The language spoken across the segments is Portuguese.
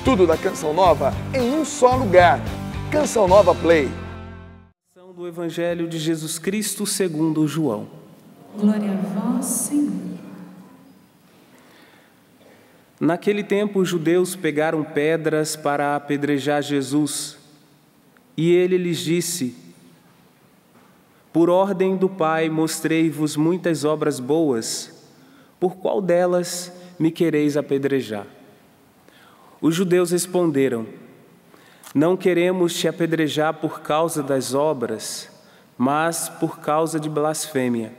Tudo da Canção Nova em um só lugar. Canção Nova Play. Do Evangelho de Jesus Cristo segundo João. Glória a vós, Senhor. Naquele tempo, os judeus pegaram pedras para apedrejar Jesus. E ele lhes disse: Por ordem do Pai mostrei-vos muitas obras boas. Por qual delas me quereis apedrejar? Os judeus responderam: Não queremos te apedrejar por causa das obras, mas por causa de blasfêmia,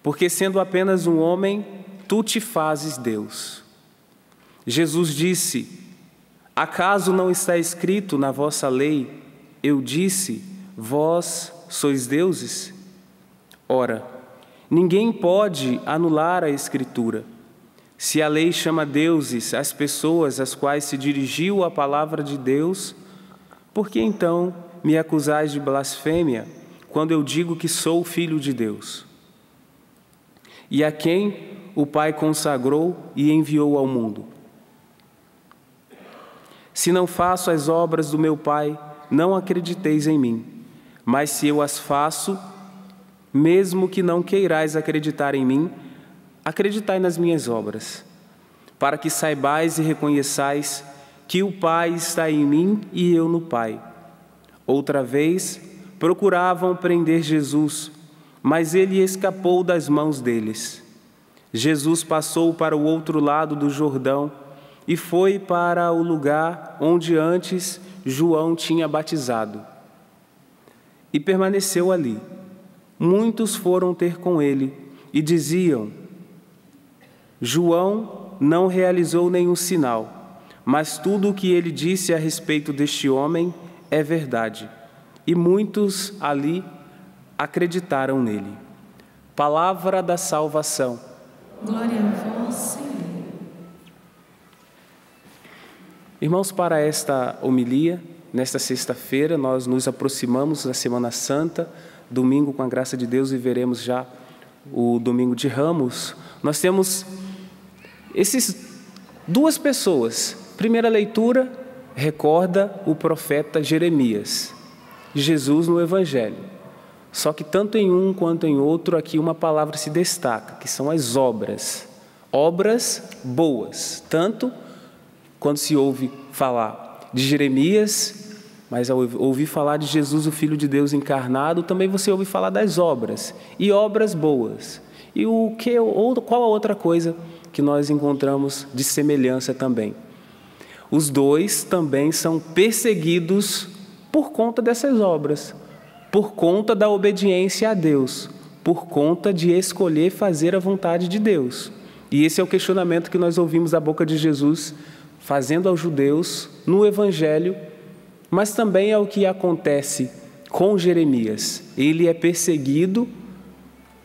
porque sendo apenas um homem, tu te fazes Deus. Jesus disse: Acaso não está escrito na vossa lei, eu disse, vós sois deuses? Ora, ninguém pode anular a Escritura. Se a lei chama deuses as pessoas às quais se dirigiu a palavra de Deus, por que então me acusais de blasfêmia quando eu digo que sou filho de Deus? E a quem o Pai consagrou e enviou ao mundo? Se não faço as obras do meu Pai, não acrediteis em mim. Mas se eu as faço, mesmo que não queirais acreditar em mim, acreditai nas minhas obras, para que saibais e reconheçais que o Pai está em mim e eu no Pai. Outra vez, procuravam prender Jesus, mas ele escapou das mãos deles. Jesus passou para o outro lado do Jordão e foi para o lugar onde antes João tinha batizado. E permaneceu ali. Muitos foram ter com ele e diziam: João não realizou nenhum sinal, mas tudo o que ele disse a respeito deste homem é verdade. E muitos ali acreditaram nele. Palavra da salvação. Glória a vós, Senhor. Irmãos, para esta homilia, nesta sexta-feira, nós nos aproximamos da Semana Santa. Domingo, com a graça de Deus, viveremos já o Domingo de Ramos. Nós temos duas pessoas. Primeira leitura, recorda o profeta Jeremias. Jesus no Evangelho. Só que tanto em um quanto em outro, aqui uma palavra se destaca, que são as obras. Obras boas, tanto quando se ouve falar de Jeremias, mas ao ouvir falar de Jesus, o Filho de Deus encarnado, também você ouve falar das obras, e obras boas. E qual a outra coisa que nós encontramos de semelhança também? Os dois também são perseguidos por conta dessas obras, por conta da obediência a Deus, por conta de escolher fazer a vontade de Deus. E esse é o questionamento que nós ouvimos da boca de Jesus, fazendo aos judeus no Evangelho, mas também é o que acontece com Jeremias. Ele é perseguido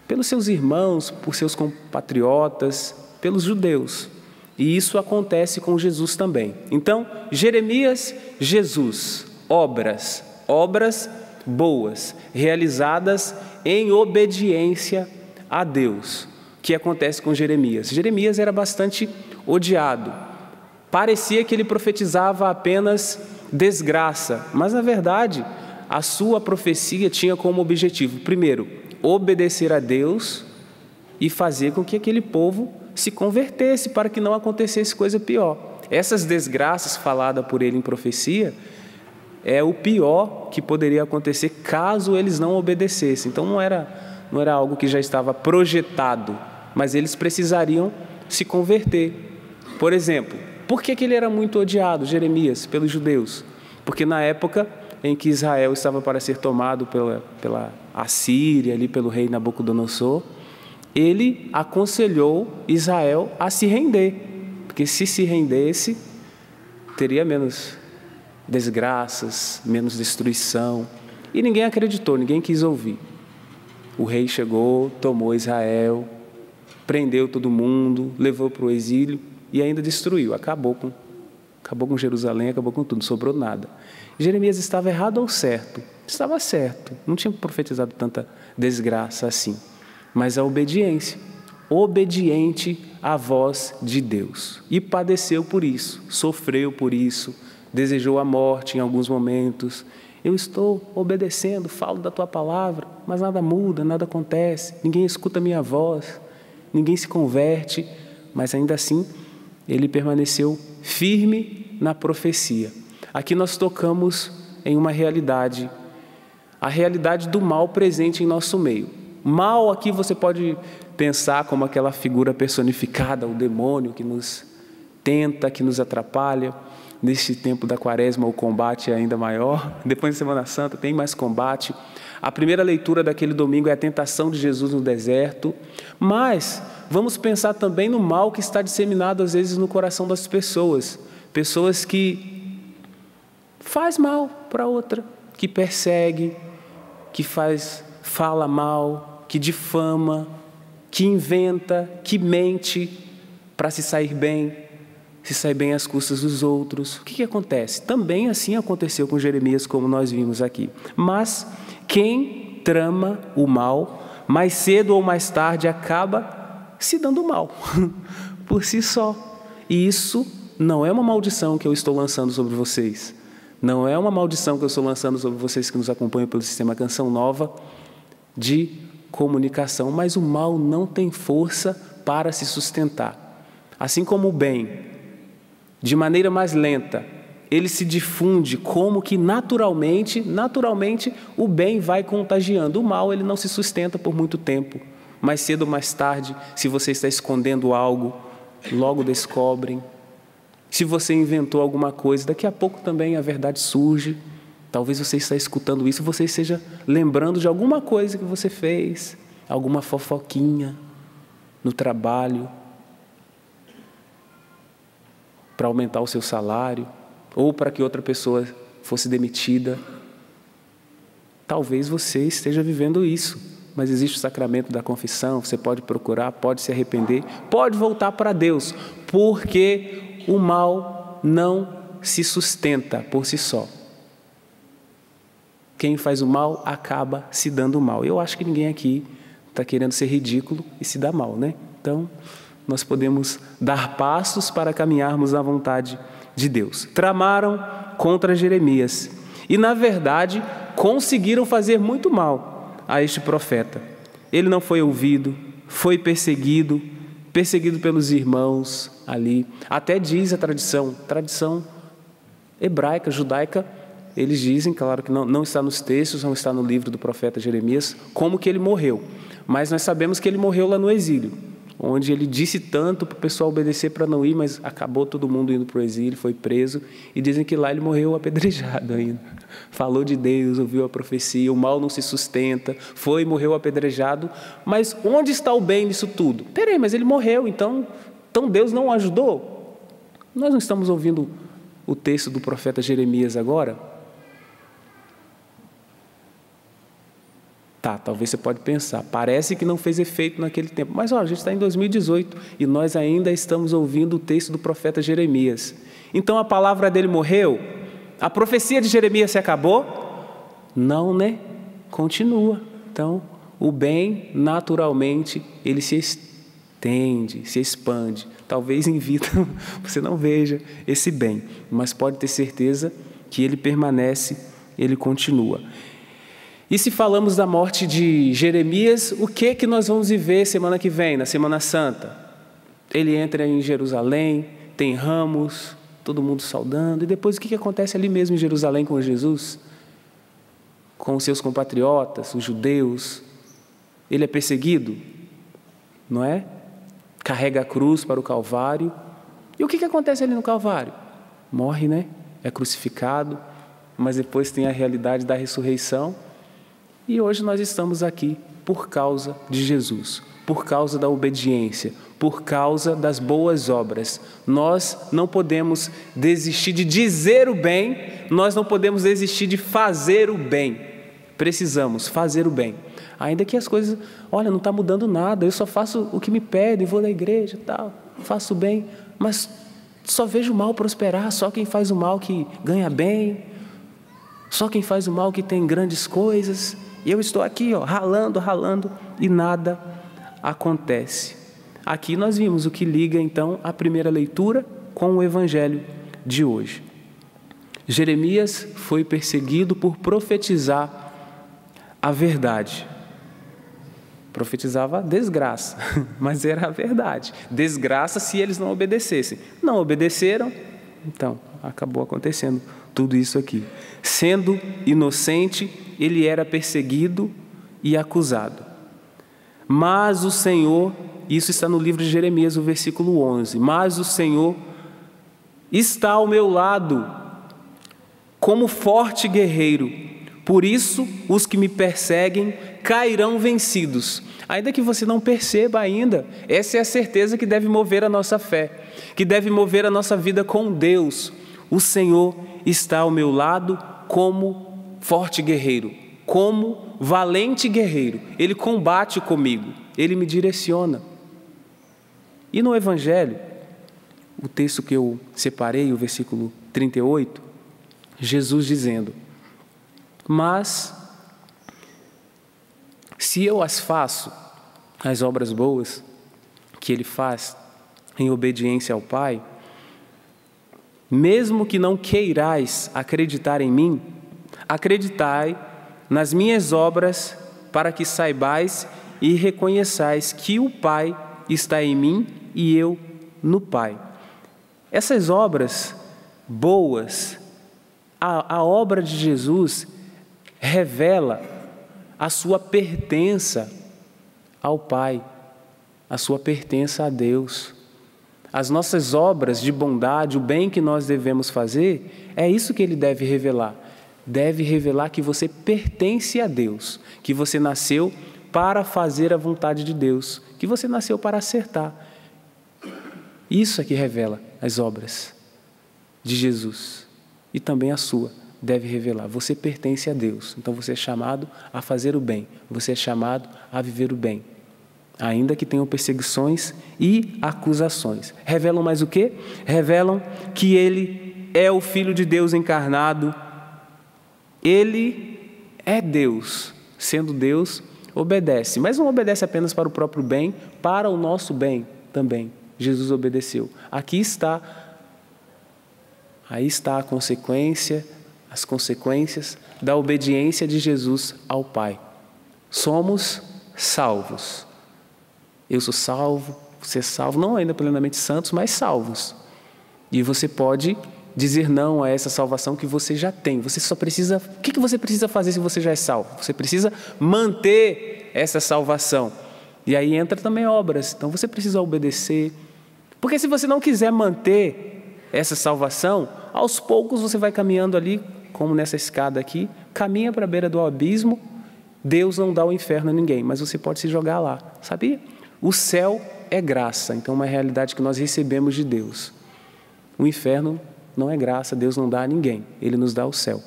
pelos seus irmãos, por seus compatriotas, pelos judeus. E isso acontece com Jesus também. Então, Jeremias, Jesus, obras boas, realizadas em obediência a Deus. O que acontece com Jeremias? Jeremias era bastante odiado. Parecia que ele profetizava apenas desgraça, mas na verdade a sua profecia tinha como objetivo, primeiro, obedecer a Deus e fazer com que aquele povo se convertesse para que não acontecesse coisa pior. Essas desgraças faladas por ele em profecia é o pior que poderia acontecer caso eles não obedecessem. Então não era algo que já estava projetado, mas eles precisariam se converter. Por exemplo, por que ele era muito odiado, Jeremias, pelos judeus? Porque na época em que Israel estava para ser tomado pela Assíria, ali pelo rei Nabucodonosor, ele aconselhou Israel a se render, porque se rendesse, teria menos desgraças, menos destruição. E ninguém acreditou, ninguém quis ouvir. O rei chegou, tomou Israel, prendeu todo mundo, levou para o exílio e ainda destruiu, acabou com Jerusalém, acabou com tudo, não sobrou nada. Jeremias estava errado ou certo? Estava certo, não tinha profetizado tanta desgraça assim. Mas a obediência obediente à voz de Deus. E padeceu por isso, sofreu por isso, desejou a morte em alguns momentos. Eu estou obedecendo, falo da tua palavra, mas nada muda, nada acontece, ninguém escuta a minha voz, ninguém se converte, mas ainda assim ele permaneceu firme na profecia. Aqui nós tocamos em uma realidade, a realidade do mal presente em nosso meio. Mal aqui você pode pensar como aquela figura personificada, o demônio que nos tenta, que nos atrapalha. Neste tempo da quaresma o combate é ainda maior. Depois da Semana Santa tem mais combate. A primeira leitura daquele domingo é a tentação de Jesus no deserto. Mas vamos pensar também no mal que está disseminado às vezes no coração das pessoas. Pessoas que faz mal para outra, que persegue, que fala mal, que difama, que inventa, que mente para se sair bem às custas dos outros. O que acontece? Também assim aconteceu com Jeremias, como nós vimos aqui. Mas quem trama o mal, mais cedo ou mais tarde acaba se dando mal, por si só. E isso não é uma maldição que eu estou lançando sobre vocês. Não é uma maldição que eu estou lançando sobre vocês que nos acompanham pelo Sistema Canção Nova de comunicação, mas o mal não tem força para se sustentar. Assim como o bem, de maneira mais lenta, ele se difunde como que naturalmente o bem vai contagiando. O mal, ele não se sustenta por muito tempo. Mais cedo ou mais tarde, se você está escondendo algo, logo descobrem. Se você inventou alguma coisa, daqui a pouco também a verdade surge. Talvez você está escutando isso e você esteja lembrando de alguma coisa que você fez, alguma fofoquinha no trabalho, para aumentar o seu salário, ou para que outra pessoa fosse demitida. Talvez você esteja vivendo isso, mas existe o sacramento da confissão, você pode procurar, pode se arrepender, pode voltar para Deus, porque o mal não se sustenta por si só. Quem faz o mal acaba se dando mal. Eu acho que ninguém aqui está querendo ser ridículo e se dar mal, né? Então, nós podemos dar passos para caminharmos na vontade de Deus. Tramaram contra Jeremias e, na verdade, conseguiram fazer muito mal a este profeta. Ele não foi ouvido, foi perseguido pelos irmãos ali. Até diz a tradição hebraica, judaica, eles dizem, claro que não está nos textos, não está no livro do profeta Jeremias, como que ele morreu. Mas nós sabemos que ele morreu lá no exílio, onde ele disse tanto para o pessoal obedecer para não ir, mas acabou todo mundo indo para o exílio, foi preso, e dizem que lá ele morreu apedrejado ainda. Falou de Deus, ouviu a profecia, o mal não se sustenta, foi e morreu apedrejado, mas onde está o bem nisso tudo? Peraí, mas ele morreu, então Deus não o ajudou? Nós não estamos ouvindo o texto do profeta Jeremias agora? Tá, talvez você pode pensar, parece que não fez efeito naquele tempo. Mas olha, a gente está em 2018 e nós ainda estamos ouvindo o texto do profeta Jeremias. Então a palavra dele morreu? A profecia de Jeremias se acabou? Não, né? Continua. Então, o bem, naturalmente, ele se estende, se expande. Talvez em vida você não veja esse bem, mas pode ter certeza que ele permanece, ele continua. E se falamos da morte de Jeremias, o que nós vamos viver semana que vem, na Semana Santa? Ele entra em Jerusalém, tem ramos, todo mundo saudando, e depois o que acontece ali mesmo em Jerusalém com Jesus? Com os seus compatriotas, os judeus. Ele é perseguido, não é? Carrega a cruz para o Calvário. E o que acontece ali no Calvário? Morre, né? É crucificado, mas depois tem a realidade da ressurreição. E hoje nós estamos aqui por causa de Jesus, por causa da obediência, por causa das boas obras. Nós não podemos desistir de dizer o bem, nós não podemos desistir de fazer o bem. Precisamos fazer o bem. Ainda que as coisas, olha, não está mudando nada, eu só faço o que me pedem, vou na igreja e tal, faço o bem, mas só vejo o mal prosperar, só quem faz o mal que ganha bem, só quem faz o mal que tem grandes coisas. E eu estou aqui, ralando, e nada acontece. Aqui nós vimos o que liga, então, a primeira leitura com o Evangelho de hoje. Jeremias foi perseguido por profetizar a verdade. Profetizava desgraça, mas era a verdade. Desgraça se eles não obedecessem. Não obedeceram, então acabou acontecendo tudo isso aqui. Sendo inocente, ele era perseguido e acusado. Mas o Senhor, isso está no livro de Jeremias, o versículo 11. Mas o Senhor está ao meu lado, como forte guerreiro. Por isso, os que me perseguem cairão vencidos. Ainda que você não perceba ainda, essa é a certeza que deve mover a nossa fé, que deve mover a nossa vida com Deus. O Senhor está ao meu lado como forte guerreiro, como valente guerreiro. Ele combate comigo, Ele me direciona. E no Evangelho, o texto que eu separei, o versículo 38, Jesus dizendo: mas se eu as faço, as obras boas que Ele faz em obediência ao Pai, mesmo que não queirais acreditar em mim, acreditai nas minhas obras, para que saibais e reconheçais que o Pai está em mim e eu no Pai. Essas obras boas, a obra de Jesus revela a sua pertença ao Pai, a sua pertença a Deus. As nossas obras de bondade, o bem que nós devemos fazer, é isso que Ele deve revelar. Deve revelar que você pertence a Deus, que você nasceu para fazer a vontade de Deus, que você nasceu para acertar. Isso é que revela as obras de Jesus e também a sua. Deve revelar, você pertence a Deus, então você é chamado a fazer o bem, você é chamado a viver o bem, ainda que tenham perseguições e acusações. Revelam mais o quê? Revelam que Ele é o Filho de Deus encarnado, Ele é Deus, sendo Deus, obedece, mas não obedece apenas para o próprio bem, para o nosso bem também. Jesus obedeceu. Aí está a consequência, as consequências da obediência de Jesus ao Pai. Somos salvos. Eu sou salvo, você é salvo, não ainda plenamente santos, mas salvos. E você pode dizer não a essa salvação que você já tem. Você só precisa... O que você precisa fazer se você já é salvo? Você precisa manter essa salvação. E aí entra também obras. Então você precisa obedecer. Porque se você não quiser manter essa salvação, aos poucos você vai caminhando ali, como nessa escada aqui, caminha para a beira do abismo. Deus não dá o inferno a ninguém, mas você pode se jogar lá, sabia? O céu é graça, então é uma realidade que nós recebemos de Deus. O inferno não é graça, Deus não dá a ninguém, Ele nos dá o céu.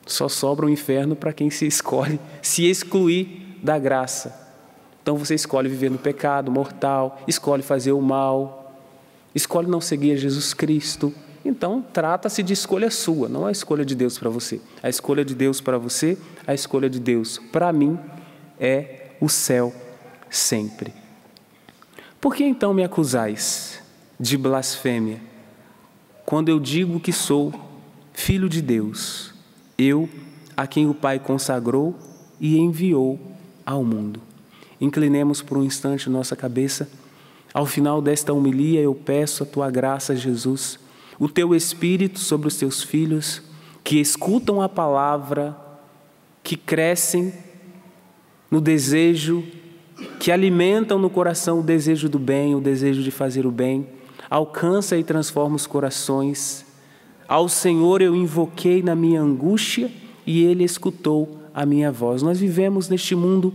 Só sobra o inferno para quem se escolhe se excluir da graça. Então você escolhe viver no pecado mortal, escolhe fazer o mal, escolhe não seguir a Jesus Cristo. Então, trata-se de escolha sua, não a escolha de Deus para você. A escolha de Deus para você, a escolha de Deus para mim é o céu sempre. Por que então me acusais de blasfêmia, quando eu digo que sou filho de Deus, eu, a quem o Pai consagrou e enviou ao mundo? Inclinemos por um instante nossa cabeça. Ao final desta homilia, eu peço a Tua graça, Jesus, o Teu Espírito sobre os Teus filhos, que escutam a palavra, que crescem no desejo, que alimentam no coração o desejo do bem, o desejo de fazer o bem, alcança e transforma os corações. Ao Senhor eu invoquei na minha angústia e Ele escutou a minha voz. Nós vivemos neste mundo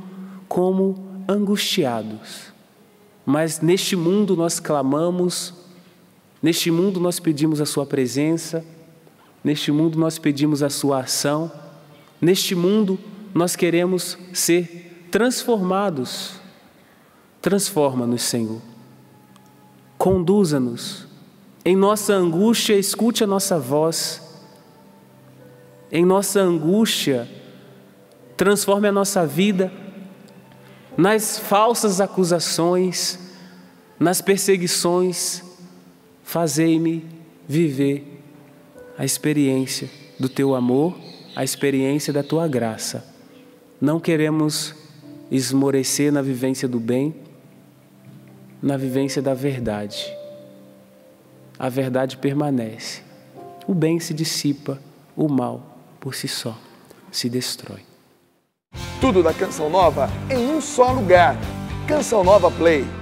como angustiados, mas neste mundo nós clamamos, neste mundo nós pedimos a Sua presença, neste mundo nós pedimos a Sua ação, neste mundo nós queremos ser transformados. Transforma-nos, Senhor. Conduza-nos. Em nossa angústia, escute a nossa voz. Em nossa angústia, transforme a nossa vida. Nas falsas acusações, nas perseguições, fazei-me viver a experiência do teu amor, a experiência da tua graça. Não queremos esmorecer na vivência do bem, na vivência da verdade. A verdade permanece. O bem se dissipa, o mal, por si só, se destrói. Tudo da Canção Nova em um só lugar. Canção Nova Play.